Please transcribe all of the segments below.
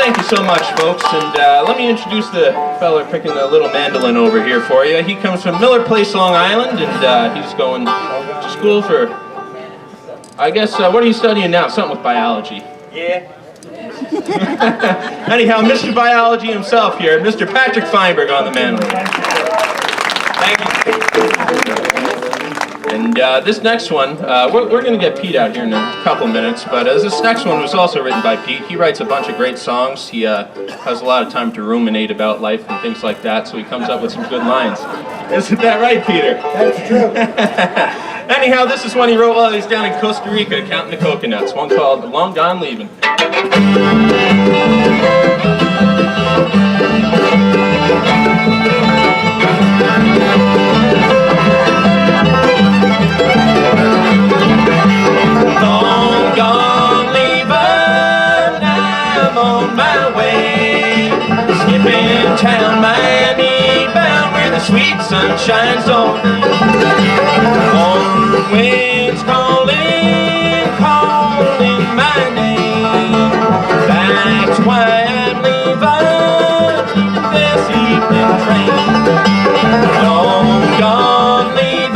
thank you so much, folks. And let me introduce the fella picking the little mandolin over here for you. He comes from Miller Place, Long Island, and he's going to school for, I guess, what are you studying now? Something with biology. Yeah. Anyhow, Mr. Biology himself here, Mr. Patrick Feinberg on the mandolin. Thank you. And this next one, we're going to get Pete out here in a couple minutes, but this next one was also written by Pete. He writes a bunch of great songs. He has a lot of time to ruminate about life and things like that, so he comes up with some good lines. Isn't that right, Peter? That's true. Anyhow, this is one he wrote while he was down in Costa Rica counting the coconuts, one called Long Gone Leaving. Long gone leaving, I'm on my way, skipping town, Miami, bound where the sweet sun shines on me. Warm winds calling, calling my name. That's why I'm leaving this evening train. Long gone leaving,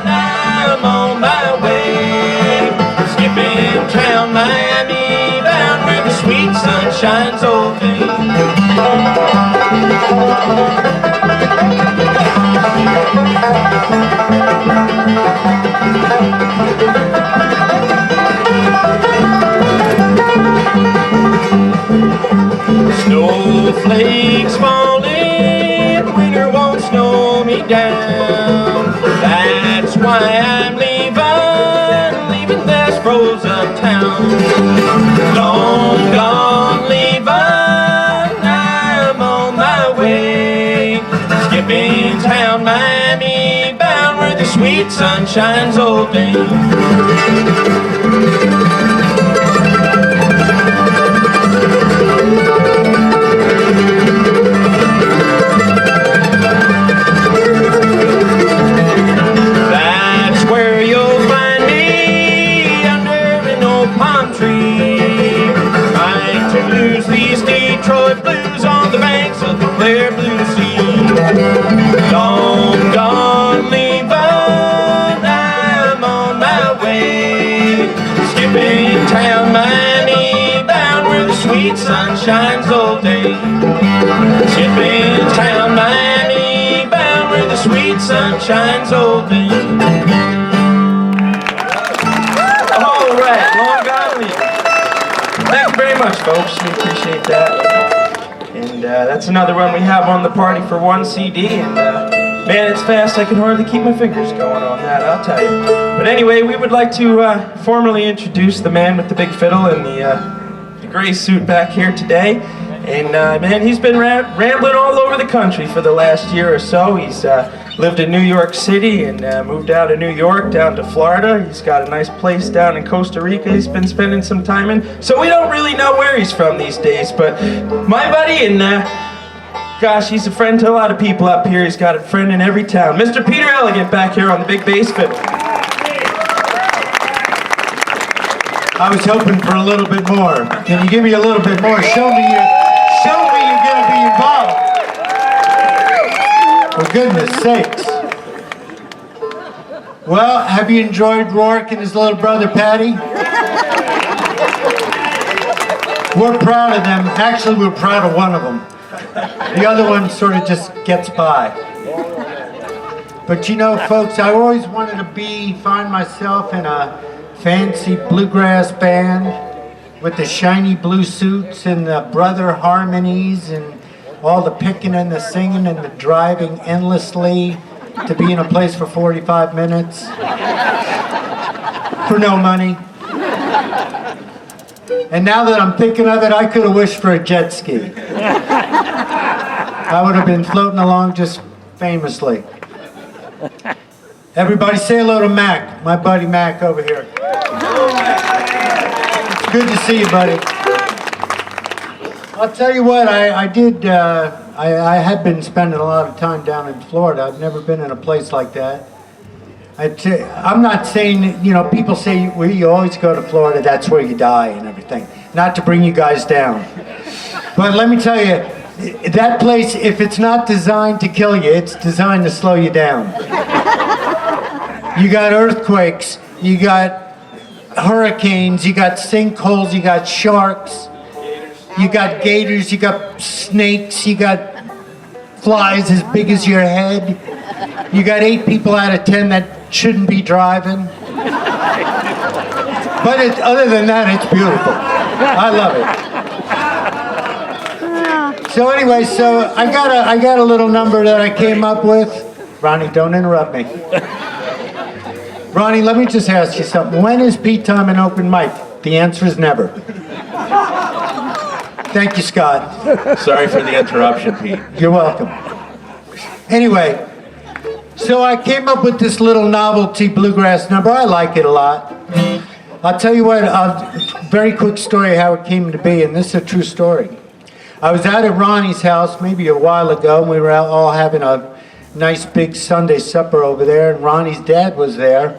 I'm on my way, skipping town, Miami, bound where the sweet sun shines all day. Snowflakes falling, winter won't snow me down. That's why I'm leaving this frozen town. Long gone leaving, I'm on my way, skipping town, Miami, bound where the sweet sun shines all day. Clear blue sea. Long gone leaving, I'm on my way, skipping town, Miami, bound where the sweet sun shines all day. Skipping town, Miami, bound where the sweet sun shines all day. All right, long gone leaving. Thank you very much, folks. We appreciate that. And that's another one we have on the Party for One CD, and man, it's fast. I can hardly keep my fingers going on that, I'll tell you. But anyway, we would like to formally introduce the man with the big fiddle and the gray suit back here today. And man, he's been rambling all over the country for the last year or so. He's lived in New York City and moved out of New York down to Florida. He's got a nice place down in Costa Rica he's been spending some time in. So we don't really know where he's from these days, but my buddy, and gosh, he's a friend to a lot of people up here. He's got a friend in every town. Mr. Peter Elegant back here on the big bass fiddle. I was hoping for a little bit more. Can you give me a little bit more? Show me you're going to be involved. For goodness sakes. Well, have you enjoyed Rourke and his little brother Patty? We're proud of them. Actually, we're proud of one of them. The other one sort of just gets by. But you know, folks, I always wanted to find myself in a fancy bluegrass band with the shiny blue suits and the brother harmonies and all the picking and the singing and the driving endlessly to be in a place for 45 minutes for no money. And now that I'm thinking of it, I could have wished for a jet ski. I would have been floating along just famously. Everybody say hello to Mac, my buddy Mac over here. It's good to see you, buddy. I'll tell you what, I had been spending a lot of time down in Florida. I've never been in a place like that. I'm not saying, you know, people say, well, you always go to Florida, that's where you die and everything. not to bring you guys down. But let me tell you, that place, if it's not designed to kill you, it's designed to slow you down. You got earthquakes, you got hurricanes, you got sinkholes, you got sharks, you got gators, you got snakes, you got flies as big as your head. You got 8 people out of 10 that shouldn't be driving. But other than that, it's beautiful. I love it. So anyway, so I got a little number that I came up with. Ronnie, don't interrupt me. Ronnie, let me just ask you something. When is Pete time an open mic? The answer is never. Thank you, Scott. Sorry for the interruption, Pete. You're welcome. Anyway, so I came up with this little novelty bluegrass number. I like it a lot. I'll tell you what, a very quick story how it came to be, and this is a true story. I was out at Ronnie's house maybe a while ago, and we were all having a nice big Sunday supper over there, and Ronnie's dad was there.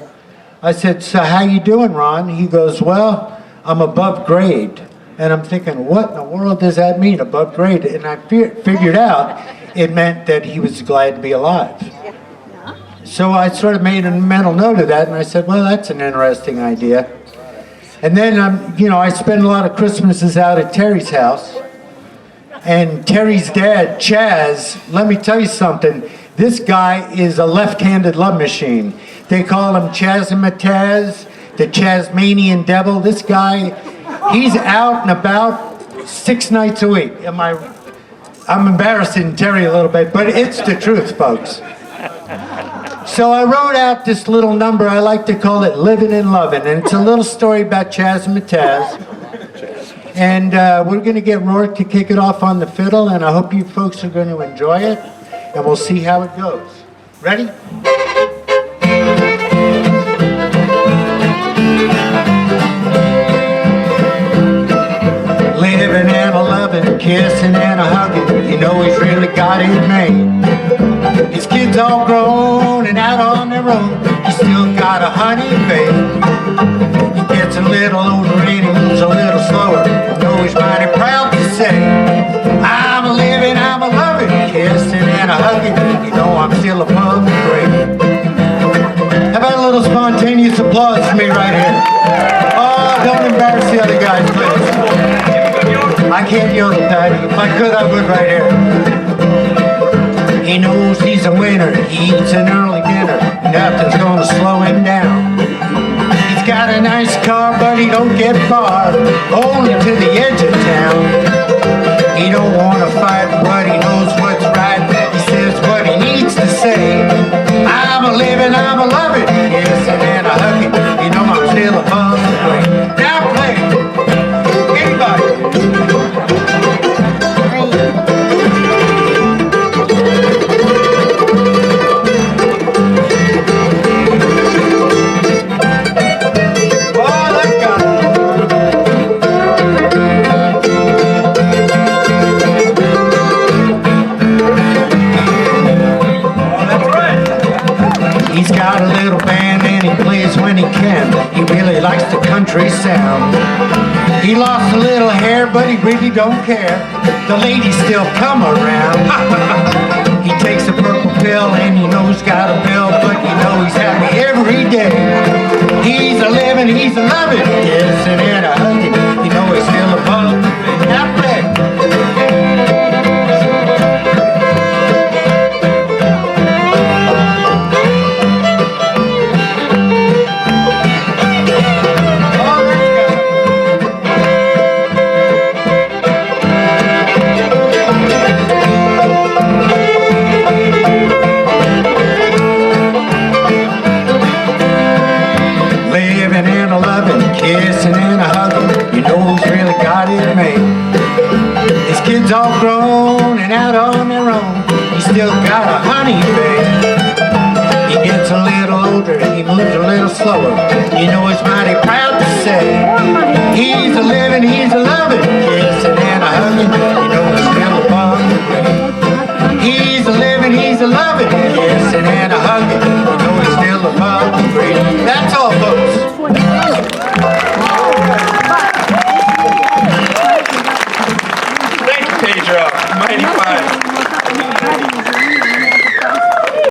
I said, so how you doing, Ron? He goes, well, I'm above grade. And I'm thinking, what in the world does that mean, above grade? And I figured out it meant that he was glad to be alive. So I sort of made a mental note of that, and I said, well, that's an interesting idea. And then, I spend a lot of Christmases out at Terry's house. And Terry's dad, Chaz, let me tell you something. This guy is a left-handed love machine. They call him Chaz and Mataz, the Chazmanian devil. This guy, he's out and about 6 nights a week. I'm embarrassing Terry a little bit, but it's the truth, folks. So I wrote out this little number. I like to call it Living and Loving, and it's a little story about Chaz and Mataz. And we're going to get Rourke to kick it off on the fiddle, and I hope you folks are going to enjoy it, and we'll see how it goes. Ready? Living and a loving, kissing and a hugging, you know he's really got it made. His kids all grown and out on their own, he's still got a honey babe. He gets a little older and he moves a little slower, you know he's mighty proud to say, I'm a living, I'm a loving, kissing and a hugging, you know I'm still above the grave. How about a little spontaneous applause for me right here? Oh, don't embarrass the other guys, please. I can't yodel, Daddy. If I could, I would right here. He knows he's a winner. He eats an early dinner. Nothing's gonna slow him down. He's got a nice car, but he don't get far. Only to the edge of town. He don't wanna fight, but he knows what's right. He says what he needs to say. I'm a living, I'm a loving, kissing and a hugging. You know I'm still above the grave. Now play. Anybody? When he can, he really likes the country sound. He lost a little hair, but he really don't care. The ladies still come around. He takes a purple pill and you know he's got a bill, but you know he's happy every day. He's a living, he's a loving, kissing and a hugging. You know he's still above that play. Kissing and a hugging, you know who's really got it made. His kids all grown and out on their own, he's still got a honey babe. He gets a little older, he moves a little slower, you know he's mighty proud to say, he's a living, he's a loving, kissing and a hugging, you know he's still above the grave. He's a living, he's a loving, kissing and a hugging, you know he's still above the grave. That's all, folks. Mighty Fine.